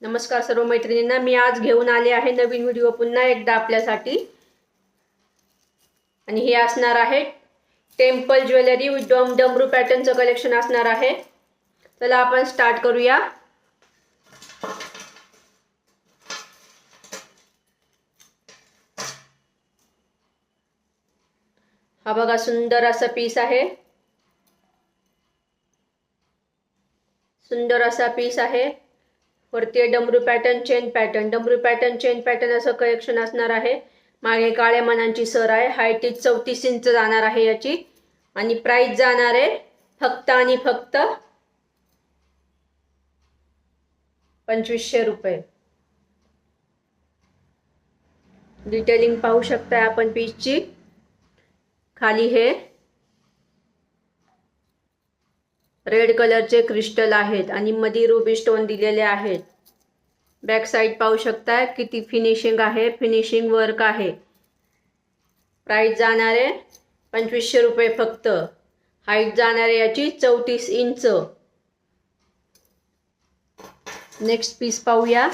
नमस्कार सर्व मैत्रिणींना, मी आज घेऊन आले आहे नवीन व्हिडिओ पुन्हा एकदा आपल्यासाठी। आणि हे असणार आहे टेम्पल ज्वेलरी विथ डमरू पॅटर्नचं कलेक्शन असणार आहे। चला आपण स्टार्ट करूया। हा बघा सुंदर असा पीस आहे, सुंदर असा पीस आहे। वरती डमरू पॅटर्न चेन पॅटर्न, डमरू पॅटर्न चेन पॅटर्न असं कलेक्शन असणार आहे। मागे काळ्या मनांची सर आहे। हाईट 34 इंच जाणार आहे याची आणि प्राइस जाणार आहे फक्त आणि फक्त 2500 रुपये। डिटेलिंग पाहू शकता आपण पीसची। खाली हे रेड कलरचे क्रिस्टल आहेत आणि मध्ये रुबी स्टोन दिलेले आहेत। बॅक साइड पाहू शकता किती फिनिशिंग आहे, फिनिशिंग वर्क आहे। प्राइस जाणार आहे 2500 रुपये फक्त। हाईट जाणार आहे याची 34 इंच। नेक्स्ट पीस पाहूया।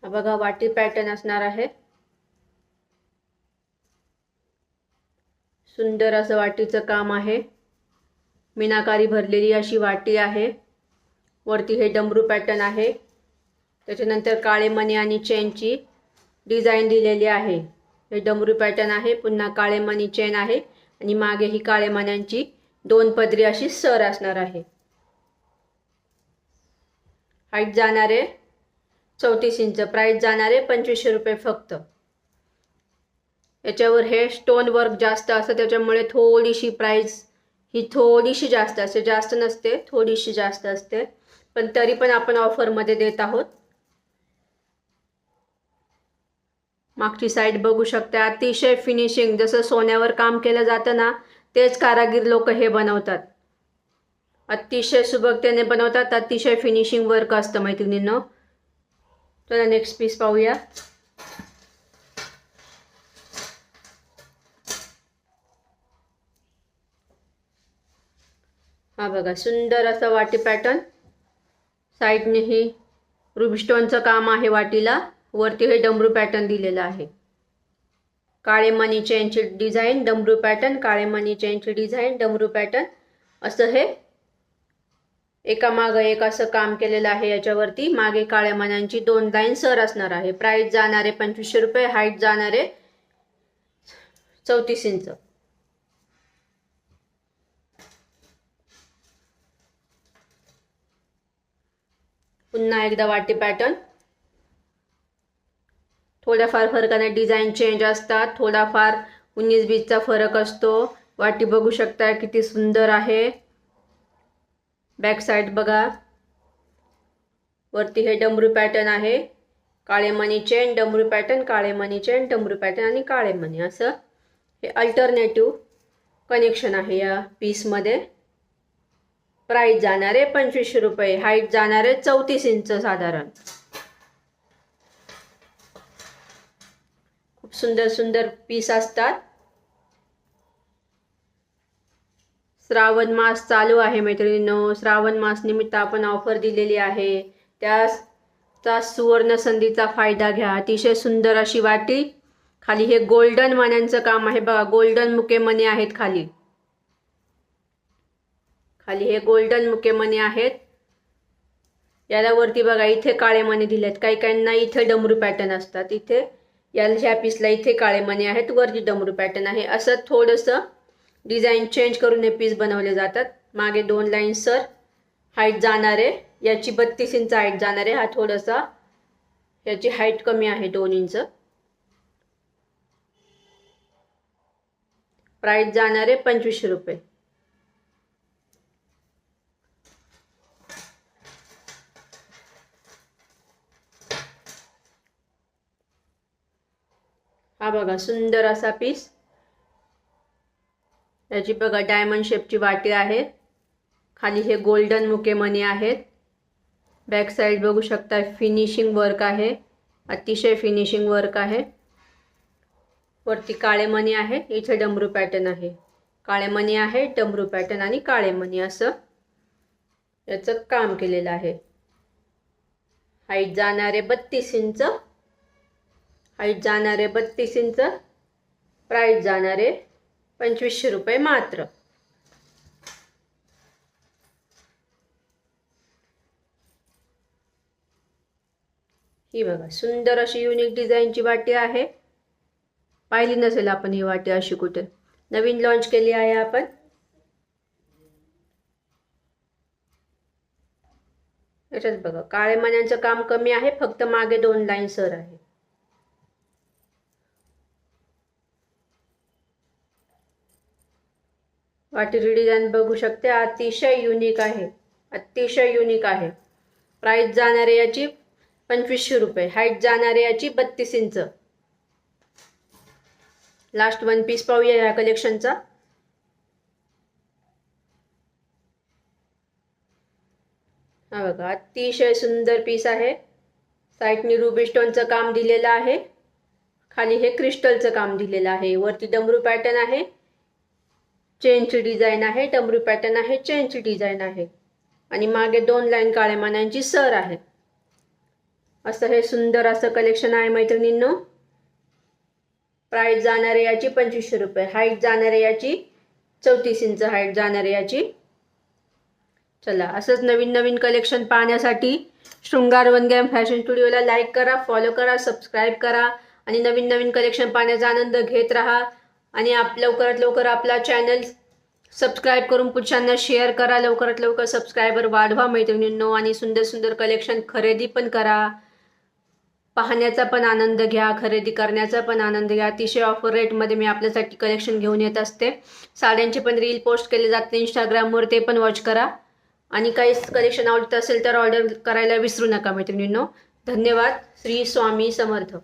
हा बघा वाटी पॅटर्न असणार आहे। सुंदर असं वाटीचं काम आहे। मीनाकारी भरलेली अशी वाटी आहे। वरती हे डमरू पॅटर्न आहे। त्याच्यानंतर काळे मणी आणि चेनची डिझाइन दिलेली आहे। हे डमरू पॅटर्न आहे, पुन्हा काळे मणी चेन आहे आणि मागे ही काळे मण्यांची 2 पदरी अशी सर असणार आहे। हाईट जाणार आहे 34 इंच। प्राइस जाणार आहे 2500 रुपये फक्त। याच्यावर हे स्टोन वर्क जास्त असतं त्याच्यामुळे थोडीशी प्राइस ही थोडीशी जास्त असते, जास्त नसते, थोडीशी जास्त असते, पण तरी पण आपण ऑफर मध्ये देत आहोत। मागची साइड बघू शकता, अतिशय फिनिशिंग जसं सोन्यावर काम केलं जातं ना, तेच कारागीर लोक हे बनवतात। अतिशय सुबकतेने बनवतात, अतिशय फिनिशिंग वर्क असतं मैत्रिणींनो। चला नेक्स्ट पीस पाहूया। हा बघा सुंदर असं वाटी पॅटर्न। साइडने ही रुबी स्टोनचं काम आहे वाटीला। वरती हे डमरू पॅटर्न दिलेलं आहे। काळे मणी चेनची डिझाइन, डमरू पॅटर्न, काळे मणी चेनची डिझाइन, डमरू पॅटर्न असं हे एका मागे एक असं काम केलेलं आहे। याच्यावरती मागे काळ्या मण्यांची 2 लाईन सर असणार आहे। प्राइस जाणार आहे 2500 रुपये। हाईट जाणार आहे 34 इंच। पुन्हा एकदा वाटी पॅटर्न। थोड्याफार फरकाने डिझाइन चेंज असतात, थोडाफार 19-20चा फरक असतो। वाटी बघू शकता किती सुंदर आहे। बॅक साइड बघा, वरती हे डमरू पॅटर्न आहे। काळे मणी चेन, डमरू पॅटर्न, काळे मणी चेन, डमरू पॅटर्न आणि काळे मणी असं हे अल्टरनेटिव्ह कनेक्शन आहे या पीस मध्ये। प्राइस जाणार आहे 2500 रुपये। हाईट जाणार आहे 34 इंच साधारण। खूप सुंदर सुंदर पीस असतात। श्रावण मास चालू आहे मैत्रिणींनो, श्रावण मास निमित्त आपण ऑफर दिलेली आहे, त्याचा सुवर्ण संधीचा फायदा घ्या। अतिशय सुंदर अशी वाटी। खाली हे गोल्डन मण्यांचं काम आहे बघा, गोल्डन मुके मणी आहेत खाली। खाली हे गोल्डन मुके मणी आहेत। याला वरती बघा इथे काळे मणी दिलेत। काही काहींना इथे डमरू पॅटर्न असतात, इथे ह्या पीसला इथे काळे मणी आहेत, वरती डमरू पॅटर्न आहे। असं थोडंसं डिझाइन चेंज करून हे पीस बनवले जातात। मागे 2 लाईन सर। हाईट जाणार आहे याची 32 इंच हाईट जाणार आहे। हा थोडासा याची हाईट कमी आहे 2 इंच। प्राइस जाणार आहे 2500 रुपये। हा बघा सुंदर असा पीस। याची बघा डायमंड शेपची वाटी आहे। खाली हे गोल्डन मुके मणी आहेत। बॅक साइड बघू शकता फिनिशिंग वर्क आहे। अतिशय फिनिशिंग वर्क आहे. वरती काळे मणी आहे, इथे डमरू पॅटर्न आहे. काळे मणी आहे, डमरू पॅटर्न आणि काळे मणी असं याचं काम केलेलं आहे. हाईट जाणारे 32 इंच, हाईट जाणारे 32 इंच, प्राइस जाणारे 2500 रुपये मात्र. ही बघा सुंदर अशी युनिक डिझाईनची वाटी आहे. पाहिली नसेल आपण ही वाटी अशी कुठे, नवीन लॉन्च केली आहे आपण. याच्यात बघा काळे मण्यांचं काम कमी आहे, फक्त मागे 2 लाईन सर आहे. वाटीची डिझाईन बघू शकते, अतिशय युनिक आहे, अतिशय युनिक आहे. प्राइस जाणारे याची 2500 रुपये. हाईट जाणारे याची 32 इंच. लास्ट वन पीस पाहूया या कलेक्शनचा. हा बघा अतिशय सुंदर पीस आहे. साईडनी रुबी स्टोनचं काम दिलेलं आहे, खाली हे क्रिस्टलचं काम दिलेलं आहे. वरती डमरू पॅटर्न आहे, चेनची डिझाईन आहे, डमरू पॅटर्न आहे, चेनची डिझाईन आहे आणि मागे 2 लाईन काळ्या मण्यांची सर आहे. असं हे सुंदर असं कलेक्शन आहे मैत्रिणींनो. प्राइस जाणारे याची 2500 रुपये. हाईट जाणारे याची 34 इंच हाईट जाणारे याची. चला असंच नवीन नवीन कलेक्शन पाहण्यासाठी शृंगार वनगॅम फॅशन स्टुडिओला लाईक करा, फॉलो करा, सबस्क्राईब करा आणि नवीन नवीन कलेक्शन पाहण्याचा आनंद घेत राहा. आणि लवकरात लवकर आपला चॅनल सबस्क्राईब करून पुढच्यांना शेअर करा. लवकरात लवकर सबस्क्रायबर वाढवा मैत्रिणींनो आणि सुंदर सुंदर कलेक्शन खरेदी पण करा. पाहण्याचा पण आनंद घ्या, खरेदी करण्याचा पण आनंद घ्या. अतिशय ऑफर रेटमध्ये मी आपल्यासाठी कलेक्शन घेऊन येत असते. साड्यांचे पण रील पोस्ट केले जाते इंस्टाग्रामवर, ते पण वॉच करा. आणि काही कलेक्शन आवडत असेल तर ऑर्डर करायला विसरू नका मैत्रिणींनो. धन्यवाद. श्री स्वामी समर्थ.